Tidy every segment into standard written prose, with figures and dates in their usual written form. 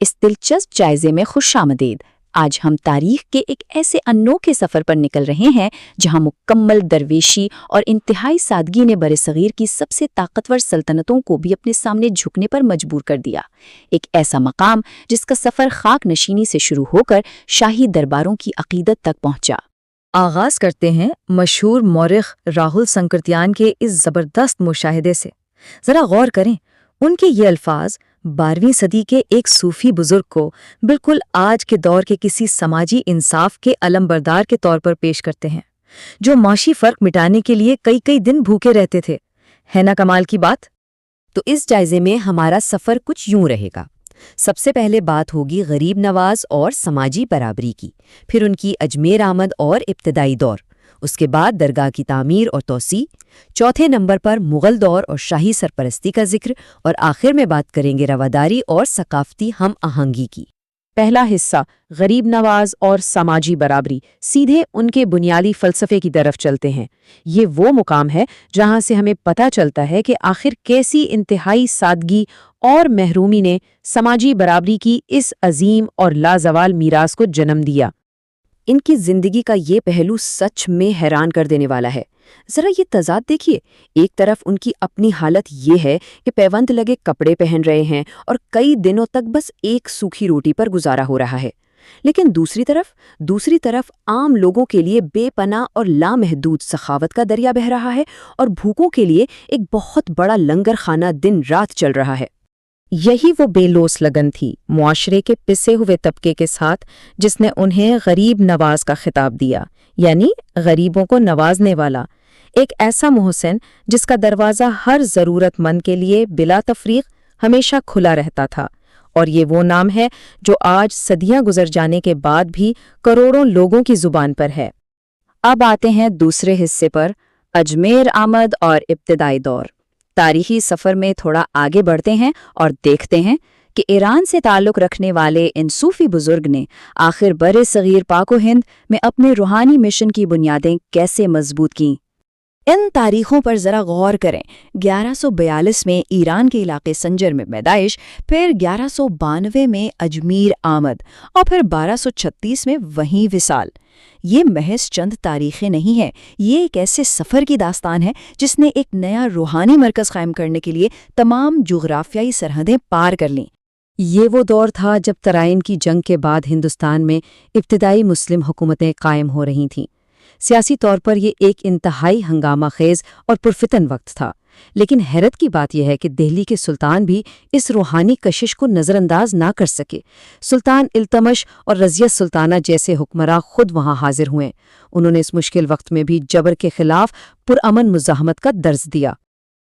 اس دلچسپ جائزے میں خوش آمدید۔ آج ہم تاریخ کے ایک ایسے انوکھے سفر پر نکل رہے ہیں جہاں مکمل درویشی اور انتہائی سادگی نے برصغیر کی سب سے طاقتور سلطنتوں کو بھی اپنے سامنے جھکنے پر مجبور کر دیا۔ ایک ایسا مقام جس کا سفر خاک نشینی سے شروع ہو کر شاہی درباروں کی عقیدت تک پہنچا۔ آغاز کرتے ہیں مشہور مورخ راہل سنکرتیان کے اس زبردست مشاہدے سے۔ ذرا غور کریں، ان کے یہ الفاظ 12ویں صدی کے ایک صوفی بزرگ کو بالکل آج کے دور کے کسی سماجی انصاف کے علم بردار کے طور پر پیش کرتے ہیں، جو معاشی فرق مٹانے کے لیے کئی دن بھوکے رہتے تھے۔ ہے نا کمال کی بات؟ تو اس جائزے میں ہمارا سفر کچھ یوں رہے گا۔ سب سے پہلے بات ہوگی غریب نواز اور سماجی برابری کی، پھر ان کی اجمیر آمد اور ابتدائی دور، اس کے بعد درگاہ کی تعمیر اور توسیع، چوتھے نمبر پر مغل دور اور شاہی سرپرستی کا ذکر، اور آخر میں بات کریں گے رواداری اور ثقافتی ہم آہنگی کی۔ پہلا حصہ غریب نواز اور سماجی برابری، سیدھے ان کے بنیادی فلسفے کی طرف چلتے ہیں۔ یہ وہ مقام ہے جہاں سے ہمیں پتہ چلتا ہے کہ آخر کیسی انتہائی سادگی اور محرومی نے سماجی برابری کی اس عظیم اور لازوال میراث کو جنم دیا۔ ان کی زندگی کا یہ پہلو سچ میں حیران کر دینے والا ہے۔ ذرا یہ تضاد دیکھیے، ایک طرف ان کی اپنی حالت یہ ہے کہ پیوند لگے کپڑے پہن رہے ہیں اور کئی دنوں تک بس ایک سوکھی روٹی پر گزارا ہو رہا ہے، لیکن دوسری طرف عام لوگوں کے لیے بے پناہ اور لامحدود سخاوت کا دریا بہہ رہا ہے، اور بھوکوں کے لیے ایک بہت بڑا لنگر خانہ دن رات چل رہا ہے۔ یہی وہ بے لوث لگن تھی معاشرے کے پسے ہوئے طبقے کے ساتھ جس نے انہیں غریب نواز کا خطاب دیا، یعنی غریبوں کو نوازنے والا، ایک ایسا محسن جس کا دروازہ ہر ضرورت مند کے لیے بلا تفریق ہمیشہ کھلا رہتا تھا۔ اور یہ وہ نام ہے جو آج صدیاں گزر جانے کے بعد بھی کروڑوں لوگوں کی زبان پر ہے۔ اب آتے ہیں دوسرے حصے پر، اجمیر آمد اور ابتدائی دور۔ تاریخی سفر میں تھوڑا آگے بڑھتے ہیں اور دیکھتے ہیں کہ ایران سے تعلق رکھنے والے ان صوفی بزرگ نے آخر برصغیر پاک و ہند میں اپنے روحانی مشن کی بنیادیں کیسے مضبوط کیں۔ ان تاریخوں پر ذرا غور کریں۔ 1142 میں ایران کے علاقے سنجر میں پیدائش، پھر 1192 میں اجمیر آمد، اور پھر 1236 میں وہیں وصال۔ یہ محض چند تاریخیں نہیں ہیں، یہ ایک ایسے سفر کی داستان ہے جس نے ایک نیا روحانی مرکز قائم کرنے کے لیے تمام جغرافیائی سرحدیں پار کر لیں۔ یہ وہ دور تھا جب ترائن کی جنگ کے بعد ہندوستان میں ابتدائی مسلم حکومتیں قائم ہو رہی تھیں۔ سیاسی طور پر یہ ایک انتہائی ہنگامہ خیز اور پرفتن وقت تھا، لیکن حیرت کی بات یہ ہے کہ دہلی کے سلطان بھی اس روحانی کشش کو نظر انداز نہ کر سکے۔ سلطان التمش اور رضیہ سلطانہ جیسے حکمراں خود وہاں حاضر ہوئے۔ انہوں نے اس مشکل وقت میں بھی جبر کے خلاف پرامن مزاحمت کا درس دیا۔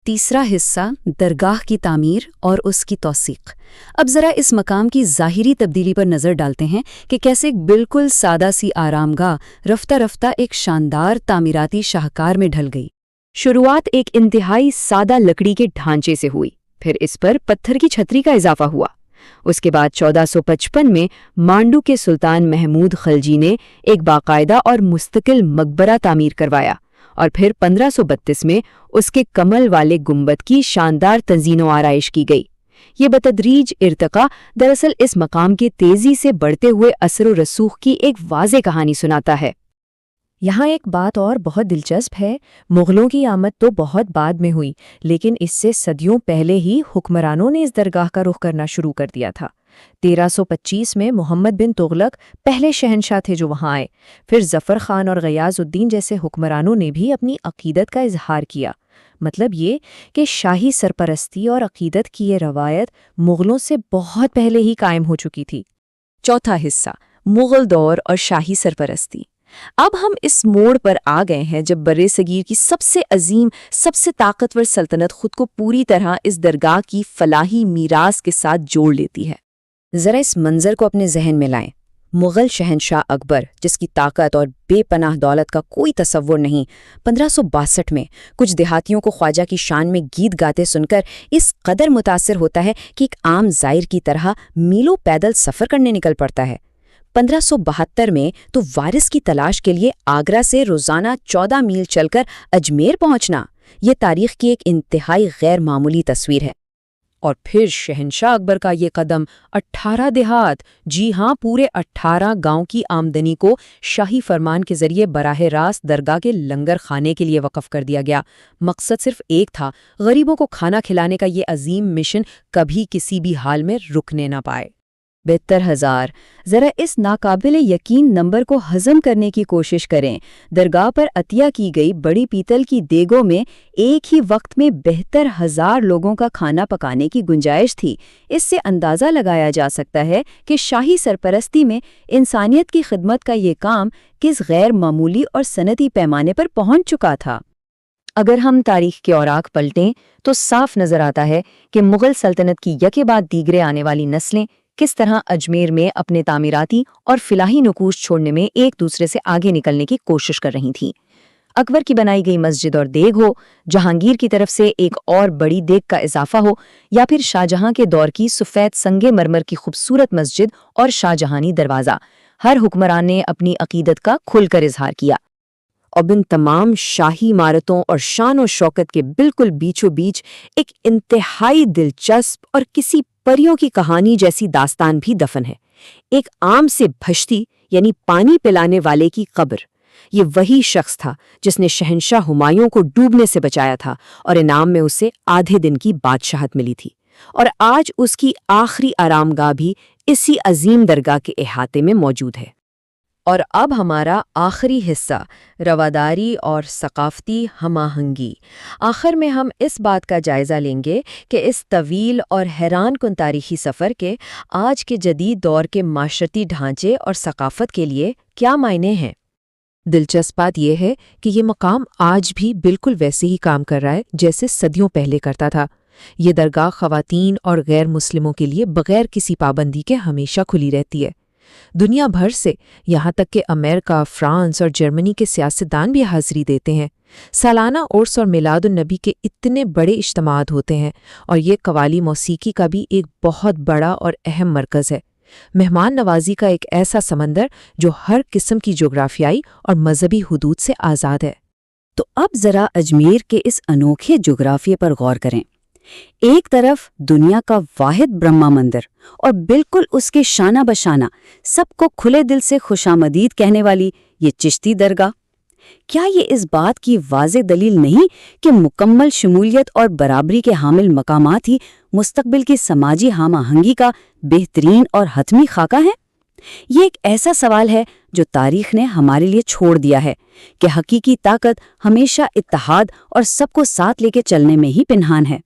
تیسرا حصہ درگاہ کی تعمیر اور اس کی توثیق۔ اب ذرا اس مقام کی ظاہری تبدیلی پر نظر ڈالتے ہیں کہ کیسے ایک بالکل سادہ سی آرام گاہ رفتہ رفتہ ایک شاندار تعمیراتی شاہکار میں ڈھل گئی۔ شروعات ایک انتہائی سادہ لکڑی کے ڈھانچے سے ہوئی، پھر اس پر پتھر کی چھتری کا اضافہ ہوا۔ اس کے بعد 1455 میں مانڈو کے سلطان محمود خلجی نے ایک باقاعدہ اور مستقل مقبرہ تعمیر کروایا، اور پھر 1532 میں اس کے کمل والے گنبد کی شاندار تزئین و آرائش کی گئی۔ یہ بتدریج ارتقاء دراصل اس مقام کے تیزی سے بڑھتے ہوئے اثر و رسوخ کی ایک واضح کہانی سناتا ہے۔ یہاں ایک بات اور بہت دلچسپ ہے، مغلوں کی آمد تو بہت بعد میں ہوئی، لیکن اس سے صدیوں پہلے ہی حکمرانوں نے اس درگاہ کا رخ کرنا شروع کر دیا تھا۔ 1325 میں محمد بن تغلق پہلے شہنشاہ تھے جو وہاں آئے، پھر ظفر خان اور غیاث الدین جیسے حکمرانوں نے بھی اپنی عقیدت کا اظہار کیا۔ مطلب یہ کہ شاہی سرپرستی اور عقیدت کی یہ روایت مغلوں سے بہت پہلے ہی قائم ہو چکی تھی۔ چوتھا حصہ، مغل دور اور شاہی سرپرستی۔ اب ہم اس موڑ پر آ گئے ہیں جب برصغیر کی سب سے عظیم، سب سے طاقتور سلطنت خود کو پوری طرح اس درگاہ کی فلاحی میراث کے ساتھ جوڑ لیتی ہے۔ ذرا اس منظر کو اپنے ذہن میں لائیں۔ مغل شہنشاہ اکبر، جس کی طاقت اور بے پناہ دولت کا کوئی تصور نہیں، 1562 میں کچھ دیہاتیوں کو خواجہ کی شان میں گیت گاتے سن کر اس قدر متاثر ہوتا ہے کہ ایک عام زائر کی طرح میلوں پیدل سفر کرنے نکل پڑتا ہے۔ 1572 میں تو وارث کی تلاش کے لیے آگرہ سے روزانہ 14 میل چل کر اجمیر پہنچنا، یہ تاریخ کی ایک انتہائی غیر معمولی تصویر ہے۔ اور پھر شہنشاہ اکبر کا یہ قدم 18 دیہات، جی ہاں پورے 18 گاؤں کی آمدنی کو شاہی فرمان کے ذریعے براہ راست درگاہ کے لنگر خانے کے لیے وقف کر دیا گیا۔ مقصد صرف ایک تھا، غریبوں کو کھانا کھلانے کا یہ عظیم مشن کبھی کسی بھی حال میں رکنے نہ پائے۔ 72,000۔ ذرا اس ناقابل یقین نمبر کو ہضم کرنے کی کوشش کریں۔ درگاہ پر عطیہ کی گئی بڑی پیتل کی دیگوں میں ایک ہی وقت میں 72,000 لوگوں کا کھانا پکانے کی گنجائش تھی۔ اس سے اندازہ لگایا جا سکتا ہے کہ شاہی سرپرستی میں انسانیت کی خدمت کا یہ کام کس غیر معمولی اور صنعتی پیمانے پر پہنچ چکا تھا۔ اگر ہم تاریخ کے اوراق پلٹیں تو صاف نظر آتا ہے کہ مغل سلطنت کی یکے بعد دیگرے آنے والی نسلیں کس طرح اجمیر میں اپنے تعمیراتی اور فلاحی نقوش چھوڑنے میں ایک دوسرے سے آگے نکلنے کی کوشش کر رہی تھیں۔ اکبر کی بنائی گئی مسجد اور دیگ ہو، جہانگیر کی طرف سے ایک اور بڑی دیگ کا اضافہ ہو، یا پھر شاہجہاں کے دور کی سفید سنگ مرمر کی خوبصورت مسجد اور شاہجہانی دروازہ، ہر حکمران نے اپنی عقیدت کا کھل کر اظہار کیا۔ اب ان تمام شاہی عمارتوں اور شان و شوکت کے بالکل بیچوں بیچ ایک انتہائی دلچسپ اور کسی پریوں کی کہانی جیسی داستان بھی دفن ہے۔ ایک عام سے بھشتی یعنی پانی پلانے والے کی قبر۔ یہ وہی شخص تھا جس نے شہنشاہ ہمایوں کو ڈوبنے سے بچایا تھا اور انعام میں اسے آدھے دن کی بادشاہت ملی تھی، اور آج اس کی آخری آرام گاہ بھی اسی عظیم درگاہ کے احاطے میں موجود ہے۔ اور اب ہمارا آخری حصہ، رواداری اور ثقافتی ہم آہنگی۔ آخر میں ہم اس بات کا جائزہ لیں گے کہ اس طویل اور حیران کن تاریخی سفر کے آج کے جدید دور کے معاشرتی ڈھانچے اور ثقافت کے لیے کیا معنی ہیں۔ دلچسپ بات یہ ہے کہ یہ مقام آج بھی بالکل ویسے ہی کام کر رہا ہے جیسے صدیوں پہلے کرتا تھا۔ یہ درگاہ خواتین اور غیر مسلموں کے لیے بغیر کسی پابندی کے ہمیشہ کھلی رہتی ہے۔ دنیا بھر سے، یہاں تک کہ امریکہ، فرانس اور جرمنی کے سیاستدان بھی حاضری دیتے ہیں۔ سالانہ عرس اور میلاد النبی کے اتنے بڑے اجتماعات ہوتے ہیں، اور یہ قوالی موسیقی کا بھی ایک بہت بڑا اور اہم مرکز ہے۔ مہمان نوازی کا ایک ایسا سمندر جو ہر قسم کی جغرافیائی اور مذہبی حدود سے آزاد ہے۔ تو اب ذرا اجمیر کے اس انوکھے جغرافیے پر غور کریں۔ ایک طرف دنیا کا واحد برہما مندر اور بالکل اس کے شانہ بشانہ سب کو کھلے دل سے خوشامدید کہنے والی یہ چشتی درگاہ۔ کیا یہ اس بات کی واضح دلیل نہیں کہ مکمل شمولیت اور برابری کے حامل مقامات ہی مستقبل کی سماجی ہم آہنگی کا بہترین اور حتمی خاکہ ہے؟ یہ ایک ایسا سوال ہے جو تاریخ نے ہمارے لیے چھوڑ دیا ہے کہ حقیقی طاقت ہمیشہ اتحاد اور سب کو ساتھ لے کے چلنے میں ہی پنہان ہے۔